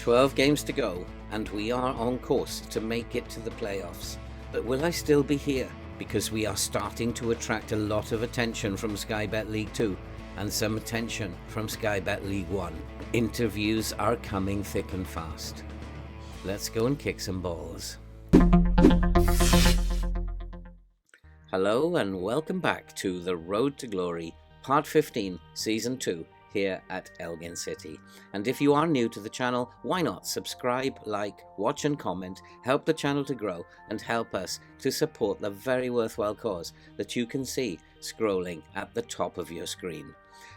12 games to go, and we are on course to make it to the playoffs. But will I still be here? Because we are starting to attract a lot of attention from Sky Bet League 2 and some attention from Sky Bet League 1. Interviews are coming thick and fast. Let's go and kick some balls. Hello and welcome back to The Road to Glory, Part 15, Season 2, here at Elgin City. And if you are new to the channel, why not subscribe, like, watch and comment, help the channel to grow and help us to support the very worthwhile cause that you can see scrolling at the top of your screen.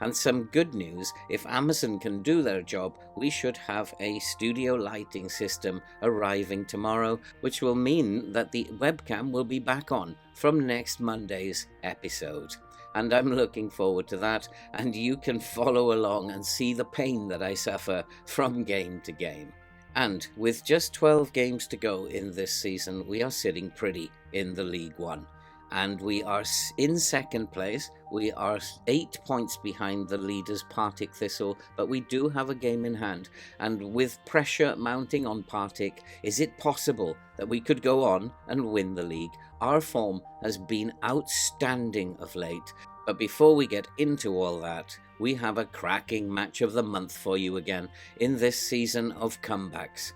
And some good news, if Amazon can do their job, we should have a studio lighting system arriving tomorrow, which will mean that the webcam will be back on from next Monday's episode. And I'm looking forward to that, and you can follow along and see the pain that I suffer from game to game. And with just 12 games to go in this season, we are sitting pretty in the League One. And we are in second place. We are 8 points behind the leaders Partick Thistle, but we do have a game in hand. And with pressure mounting on Partick, is it possible that we could go on and win the league? Our form has been outstanding of late. But before we get into all that, we have a cracking match of the month for you again in this season of comebacks.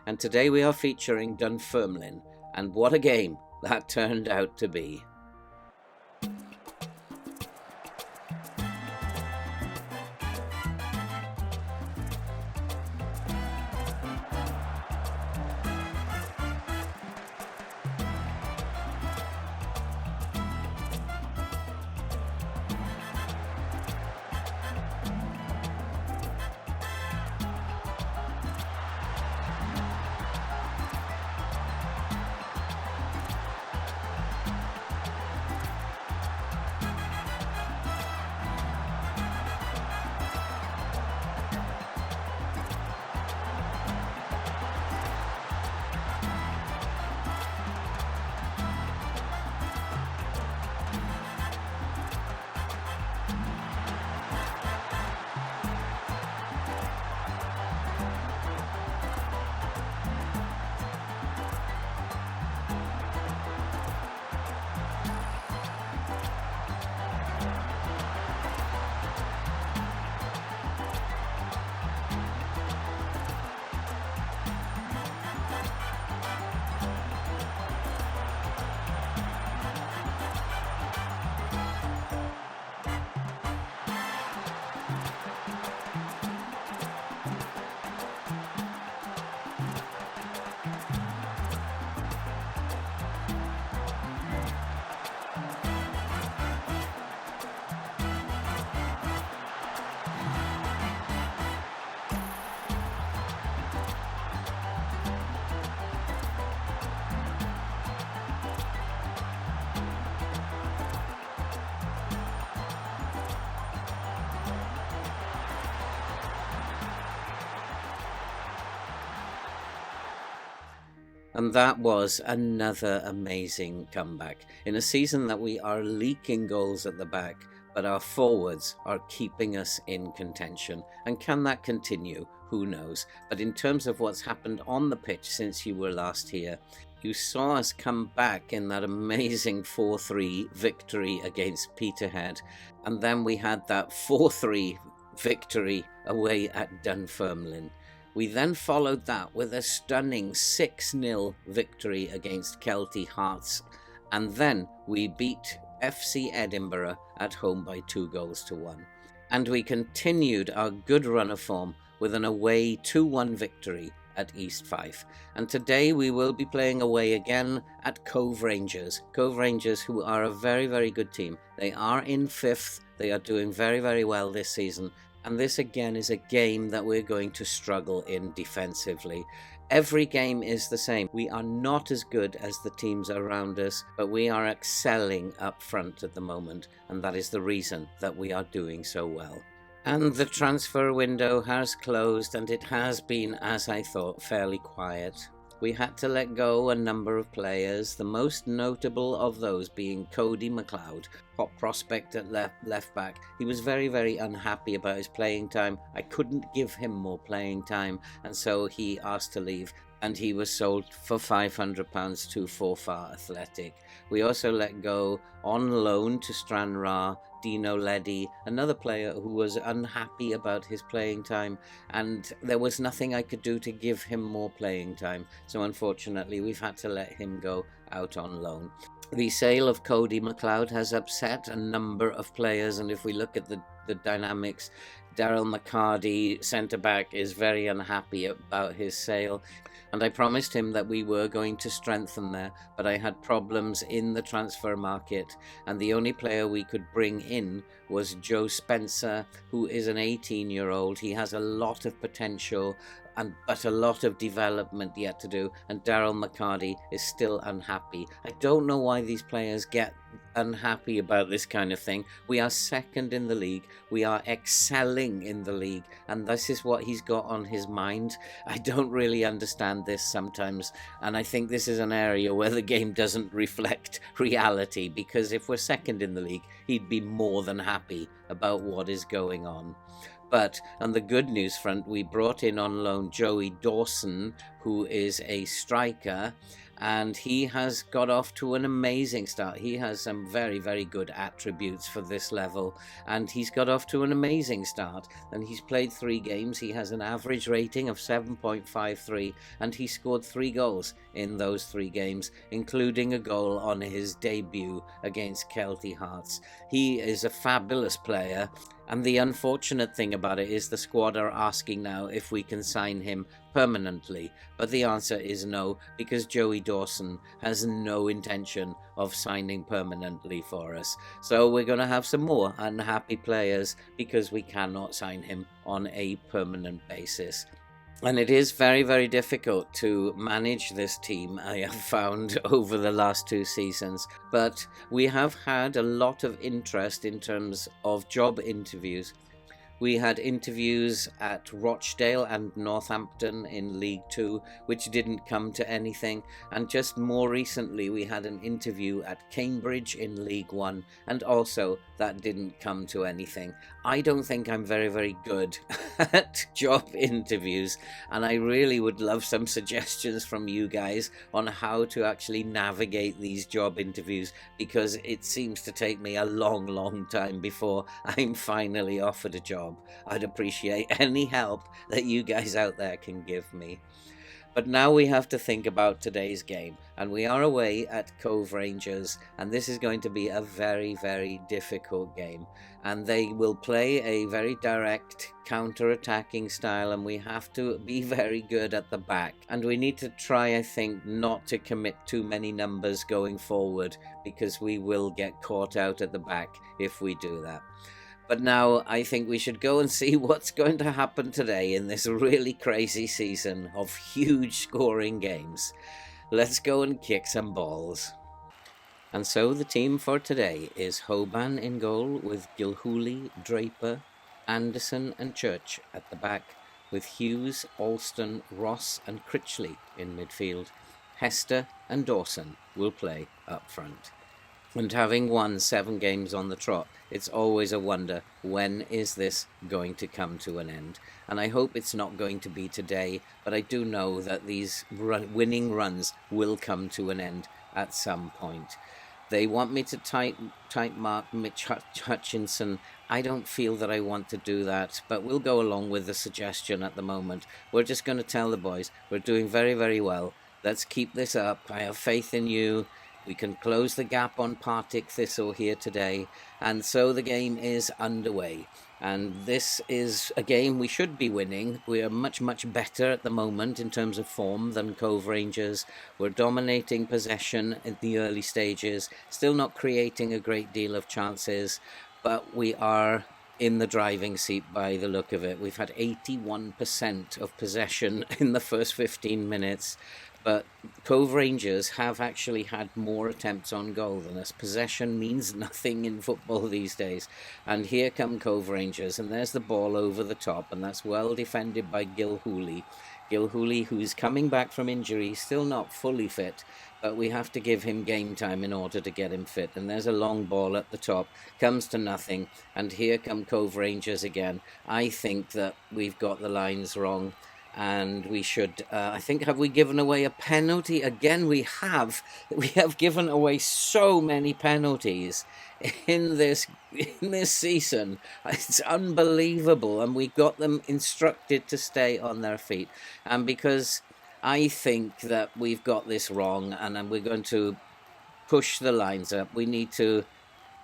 And today we are featuring Dunfermline, and what a game that turned out to be. And that was another amazing comeback in a season that we are leaking goals at the back, but our forwards are keeping us in contention. And can that continue? Who knows? But in terms of what's happened on the pitch since you were last here, you saw us come back in that amazing 4-3 victory against Peterhead. And then we had that 4-3 victory away at Dunfermline. We then followed that with a stunning 6-0 victory against Kelty Hearts, and then we beat FC Edinburgh at home by 2-1. And we continued our good run of form with an away 2-1 victory at East Fife. And today we will be playing away again at Cove Rangers. Cove Rangers, who are a very, very good team. They are in 5th. They are doing very, very well this season. And this again is a game that we're going to struggle in defensively. Every game is the same. We are not as good as the teams around us, but we are excelling up front at the moment, and that is the reason that we are doing so well. And the transfer window has closed, and it has been, as I thought, fairly quiet. We had to let go a number of players, the most notable of those being Cody McLeod, hot prospect at left back. He was very, very unhappy about his playing time. I couldn't give him more playing time, and so he asked to leave, and he was sold for £500 to Forfar Athletic. We also let go on loan to Stranraer Dino Leddy, another player who was unhappy about his playing time, and there was nothing I could do to give him more playing time, so unfortunately we've had to let him go out on loan. The sale of Cody McLeod has upset a number of players, and if we look at the dynamics, Daryl McCarty, centre-back, is very unhappy about his sale. And I promised him that we were going to strengthen there, but I had problems in the transfer market, and the only player we could bring in was Joe Spencer, who is an 18-year-old. He has a lot of potential, but a lot of development yet to do, and Daryl McCarty is still unhappy. I don't know why these players get unhappy about this kind of thing. We are second in the league, we are excelling in the league, and this is what he's got on his mind. I don't really understand this sometimes, and I think this is an area where the game doesn't reflect reality, because if we're second in the league, he'd be more than happy about what is going on. But on the good news front, we brought in on loan Joey Dawson, who is a striker, and he has got off to an amazing start. He has some very, very good attributes for this level, and he's got off to an amazing start. And he's played 3 games. He has an average rating of 7.53, and he scored 3 goals in those 3 games, including a goal on his debut against Kelty Hearts. He is a fabulous player. And the unfortunate thing about it is the squad are asking now if we can sign him permanently. But the answer is no, because Joey Dawson has no intention of signing permanently for us. So we're going to have some more unhappy players because we cannot sign him on a permanent basis. And it is very, very difficult to manage this team, I have found, over the last 2 seasons. But we have had a lot of interest in terms of job interviews. We had interviews at Rochdale and Northampton in League 2, which didn't come to anything. And just more recently, we had an interview at Cambridge in League 1, and also that didn't come to anything. I don't think I'm very, very good at job interviews, and I really would love some suggestions from you guys on how to actually navigate these job interviews, because it seems to take me a long, long time before I'm finally offered a job. I'd appreciate any help that you guys out there can give me. But now we have to think about today's game, and we are away at Cove Rangers, and this is going to be a very, very difficult game, and they will play a very direct counter-attacking style, and we have to be very good at the back, and we need to try, I think, not to commit too many numbers going forward, because we will get caught out at the back if we do that. But now I think we should go and see what's going to happen today in this really crazy season of huge scoring games. Let's go and kick some balls. And so the team for today is Hoban in goal, with Gilhooly, Draper, Anderson and Church at the back, with Hughes, Alston, Ross and Critchley in midfield. Hester and Dawson will play up front. And having won 7 games on the trot, it's always a wonder, when is this going to come to an end? And I hope it's not going to be today, but I do know that these winning runs will come to an end at some point. They want me to tight mark Mitch Hutchinson. I don't feel that I want to do that, but we'll go along with the suggestion at the moment. We're just going to tell the boys, we're doing very, very well. Let's keep this up. I have faith in you. We can close the gap on Partick Thistle here today, and so the game is underway. And this is a game we should be winning. We are much, much better at the moment in terms of form than Cove Rangers. We're dominating possession in the early stages, still not creating a great deal of chances, but we are in the driving seat by the look of it. We've had 81% of possession in the first 15 minutes. but Cove Rangers have actually had more attempts on goal than us. Possession means nothing in football these days. And here come Cove Rangers, and there's the ball over the top, and that's well defended by Gilhooly. Gilhooly, who's coming back from injury, still not fully fit, but we have to give him game time in order to get him fit. And there's a long ball at the top, comes to nothing, and here come Cove Rangers again. I think that we've got the lines wrong, and we should, I think, have we given away a penalty? Again, we have. We have given away so many penalties in this season. It's unbelievable, and we got them instructed to stay on their feet. And because I think that we've got this wrong, and we're going to push the lines up, we need to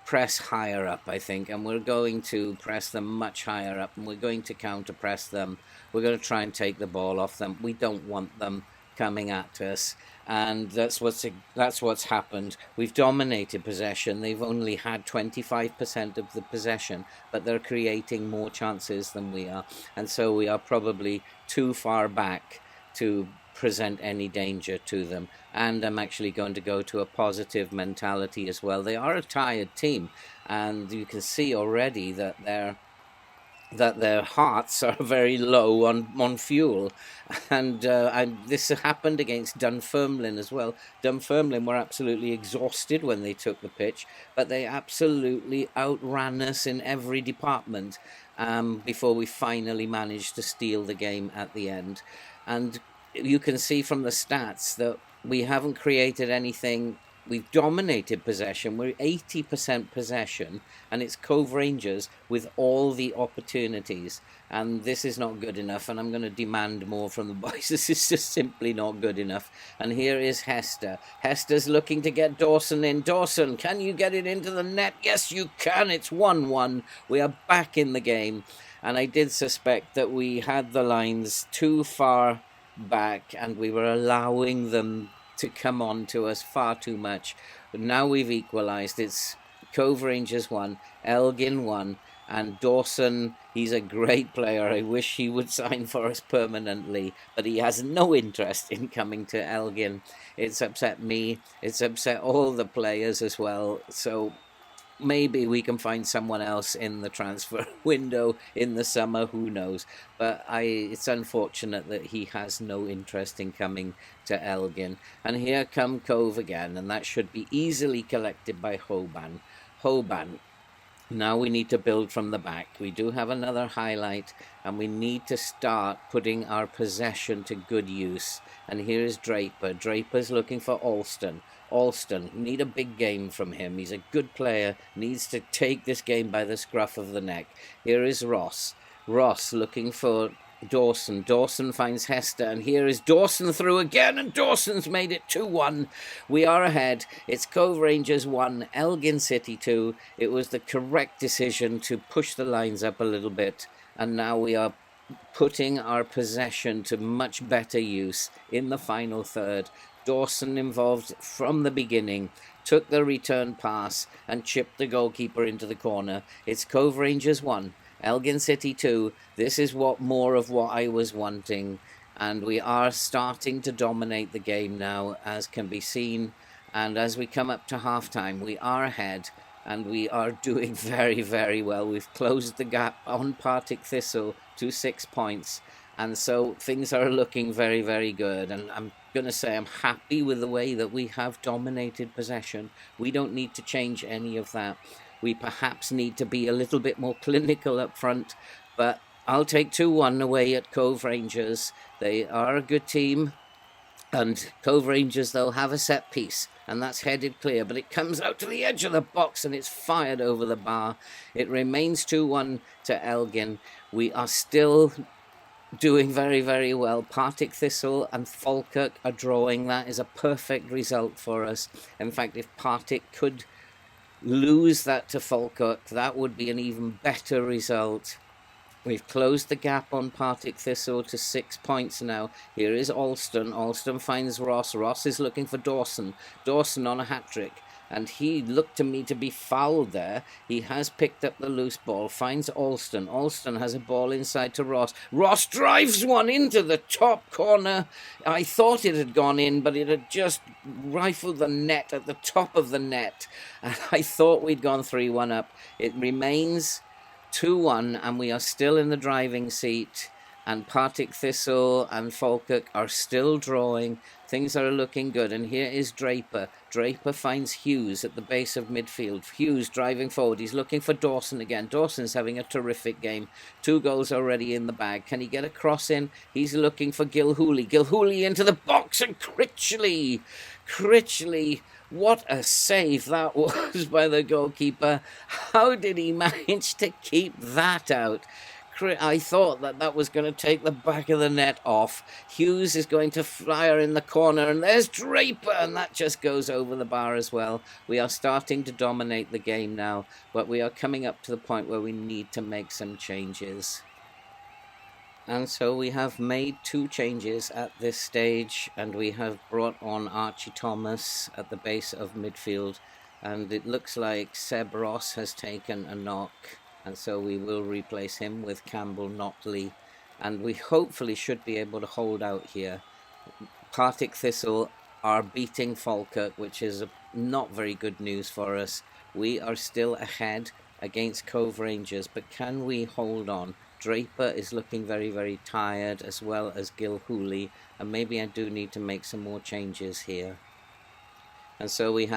press higher up, I think, and we're going to press them much higher up, and we're going to counter press them. We're going to try and take the ball off them. We don't want them coming at us, and that's what's happened. We've dominated possession. They've only had 25% of the possession, but they're creating more chances than we are, and so we are probably too far back to present any danger to them. And I'm actually going to go to a positive mentality as well. They are a tired team, and you can see already that their hearts are very low on fuel, and this happened against Dunfermline as well. Dunfermline were absolutely exhausted when they took the pitch, but they absolutely outran us in every department before we finally managed to steal the game at the end. And you can see from the stats that we haven't created anything. We've dominated possession. We're 80% possession, and it's Cove Rangers with all the opportunities. And this is not good enough, and I'm going to demand more from the boys. This is just simply not good enough. And here is Hester. Hester's looking to get Dawson in. Dawson, can you get it into the net? Yes, you can. It's 1-1. We are back in the game. And I did suspect that we had the lines too far back, and we were allowing them to come on to us far too much. But now we've equalised. It's Cove Rangers 1, Elgin 1, and Dawson, he's a great player. I wish he would sign for us permanently, but he has no interest in coming to Elgin. It's upset me. It's upset all the players as well. So maybe we can find someone else in the transfer window in the summer, who knows. But it's unfortunate that he has no interest in coming to Elgin. And here come Cove again, and that should be easily collected by Hoban. Hoban. Now we need to build from the back. We do have another highlight, and we need to start putting our possession to good use. And here is Draper. Draper's looking for Alston. Alston, need a big game from him. He's a good player, needs to take this game by the scruff of the neck. Here is Ross. Ross looking for Dawson. Dawson finds Hester, and here is Dawson through again, and Dawson's made it 2-1. We are ahead. It's Cove Rangers 1, Elgin City 2. It was the correct decision to push the lines up a little bit, and now we are putting our possession to much better use in the final third. Dawson involved from the beginning, took the return pass and chipped the goalkeeper into the corner. It's Cove Rangers 1, Elgin City 2. This is more of what I was wanting, and we are starting to dominate the game now, as can be seen. And as we come up to half-time, we are ahead, and we are doing very, very well. We've closed the gap on Partick Thistle to 6 points, and so things are looking very, very good. And I'm going to say I'm happy with the way that we have dominated possession. We don't need to change any of that. We perhaps need to be a little bit more clinical up front, but I'll take 2-1 away at Cove Rangers. They are a good team, and Cove Rangers, they'll have a set piece, and that's headed clear, but it comes out to the edge of the box and it's fired over the bar. It remains 2-1 to Elgin. We are still doing very, very well. Partick Thistle and Falkirk are drawing. That is a perfect result for us. In fact, if Partick could lose that to Falkirk, that would be an even better result. We've closed the gap on Partick Thistle to 6 points now. Here is Alston. Alston finds Ross. Ross is looking for Dawson. Dawson on a hat-trick. and he looked to me to be fouled there. He has picked up the loose ball, finds Alston. Alston has a ball inside to Ross. Ross drives one into the top corner. I thought it had gone in, but it had just rifled the net at the top of the net. And I thought we'd gone 3-1 up. It remains 2-1, and we are still in the driving seat. And Partick Thistle and Falkirk are still drawing. Things are looking good. And here is Draper. Draper finds Hughes at the base of midfield. Hughes driving forward. He's looking for Dawson again. Dawson's having a terrific game. 2 goals already in the bag. Can he get a cross in? He's looking for Gilhooly. Gilhooly into the box, and Critchley. What a save that was by the goalkeeper. How did he manage to keep that out? I thought that was going to take the back of the net off. Hughes is going to fire in the corner, and there's Draper, and that just goes over the bar as well. We are starting to dominate the game now, but we are coming up to the point where we need to make some changes. And so we have made 2 changes at this stage, and we have brought on Archie Thomas at the base of midfield, and it looks like Seb Ross has taken a knock. And so we will replace him with Campbell Notley. And we hopefully should be able to hold out here. Partick Thistle are beating Falkirk, which is not very good news for us. We are still ahead against Cove Rangers, but can we hold on? Draper is looking very, very tired, as well as Gilhooly. And maybe I do need to make some more changes here. And so we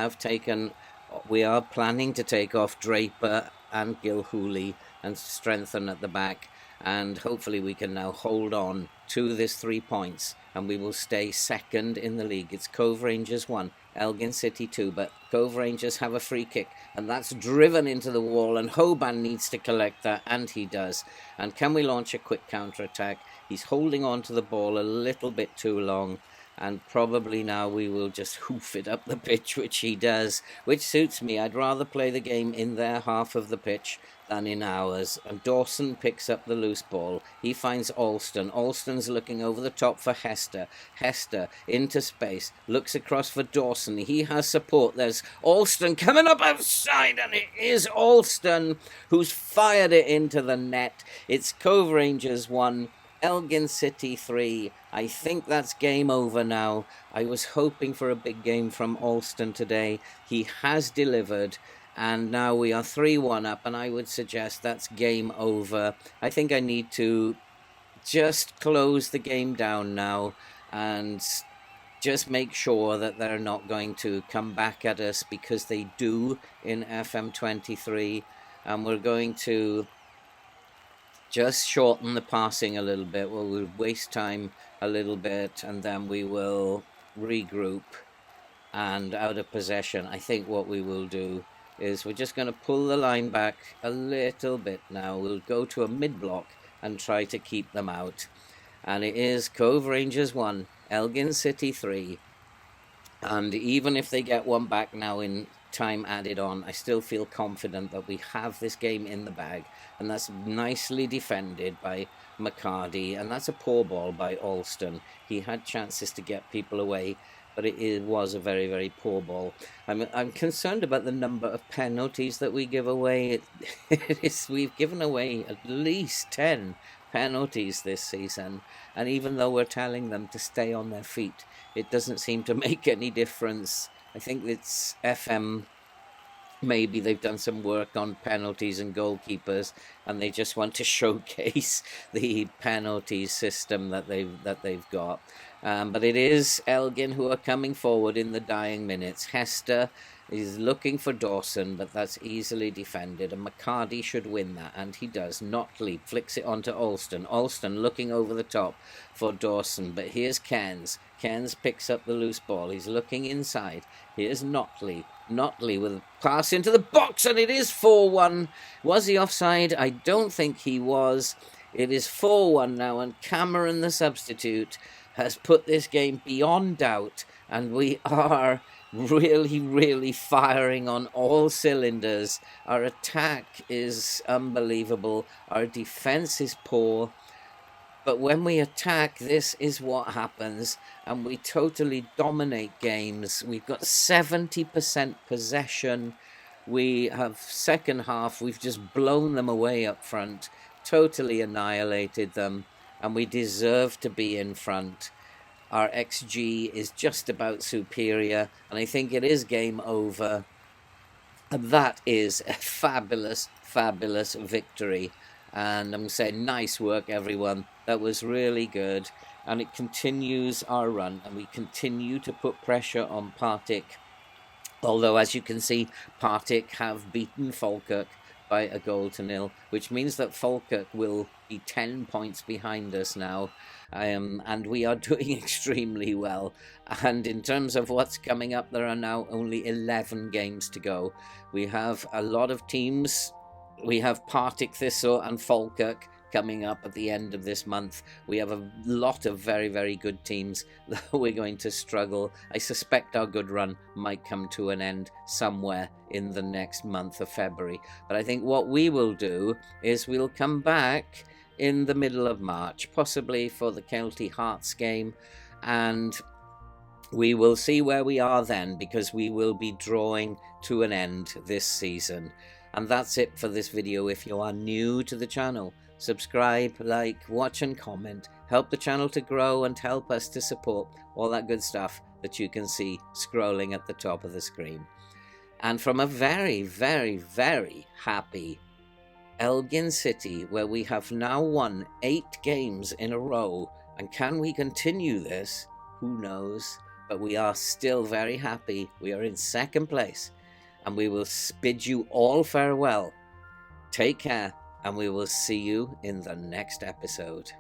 are planning to take off Draper and Gilhooly and strengthen at the back, and hopefully we can now hold on to this 3 points, and we will stay second in the league. It's Cove Rangers 1, Elgin City 2, but Cove Rangers have a free kick, and that's driven into the wall, and Hoban needs to collect that, and he does. And can we launch a quick counter-attack? He's holding on to the ball a little bit too long, and probably now we will just hoof it up the pitch, which he does, which suits me. I'd rather play the game in their half of the pitch than in ours. And Dawson picks up the loose ball. He finds Alston. Alston's looking over the top for Hester. Hester into space, looks across for Dawson. He has support. There's Alston coming up outside, and it is Alston who's fired it into the net. It's Cove Rangers 1, Elgin City 3. I think that's game over now. I was hoping for a big game from Alston today. He has delivered, and now we are 3-1 up, and I would suggest that's game over. I think I need to just close the game down now and just make sure that they're not going to come back at us, because they do in FM23, and we're going to just shorten the passing a little bit. We'll waste time a little bit, and then we will regroup. And out of possession, I think what we will do is we're just going to pull the line back a little bit now. We'll go to a mid-block and try to keep them out. And it is Cove Rangers 1, Elgin City 3. And even if they get one back now in time added on, I still feel confident that we have this game in the bag, and that's nicely defended by McCarty, and that's a poor ball by Alston. He had chances to get people away, but it was a very, very poor ball. I'm concerned about the number of penalties that we give away. We've given away at least 10 penalties this season, and even though we're telling them to stay on their feet, it doesn't seem to make any difference. I think it's FM, maybe they've done some work on penalties and goalkeepers, and they just want to showcase the penalty system that they've got. But it is Elgin who are coming forward in the dying minutes. Hester is looking for Dawson, but that's easily defended, and McCarty should win that, and he does. Notley flicks it onto Alston. Alston looking over the top for Dawson, but here's Cairns. Cairns picks up the loose ball. He's looking inside. Here's Notley. Notley with a pass into the box, and it is 4-1. Was he offside? I don't think he was. It is 4-1 now, and Cameron, the substitute, has put this game beyond doubt, and we are really, really firing on all cylinders. Our attack is unbelievable. Our defense is poor. But when we attack, this is what happens, and we totally dominate games. We've got 70% possession. We have second half, we've just blown them away up front, totally annihilated them, and we deserve to be in front. Our XG is just about superior, and I think it is game over. And that is a fabulous, fabulous victory. And I'm saying, nice work, everyone. That was really good. And it continues our run, and we continue to put pressure on Partick. Although, as you can see, Partick have beaten Falkirk by 1-0, which means that Falkirk will be 10 points behind us now. And we are doing extremely well. And in terms of what's coming up, there are now only 11 games to go. We have a lot of teams. We have Partick Thistle and Falkirk coming up at the end of this month. We have a lot of very, very good teams that we're going to struggle. I suspect our good run might come to an end somewhere in the next month of February. But I think what we will do is we'll come back in the middle of March, possibly for the Kelty Hearts game, and we will see where we are then, because we will be drawing to an end this season. And that's it for this video. If you are new to the channel, subscribe, like, watch and comment. Help the channel to grow and help us to support all that good stuff that you can see scrolling at the top of the screen. And from a very, very, very happy Elgin City, where we have now won 8 games in a row. And can we continue this? Who knows? But we are still very happy. We are in second place. And we will bid you all farewell. Take care, and we will see you in the next episode.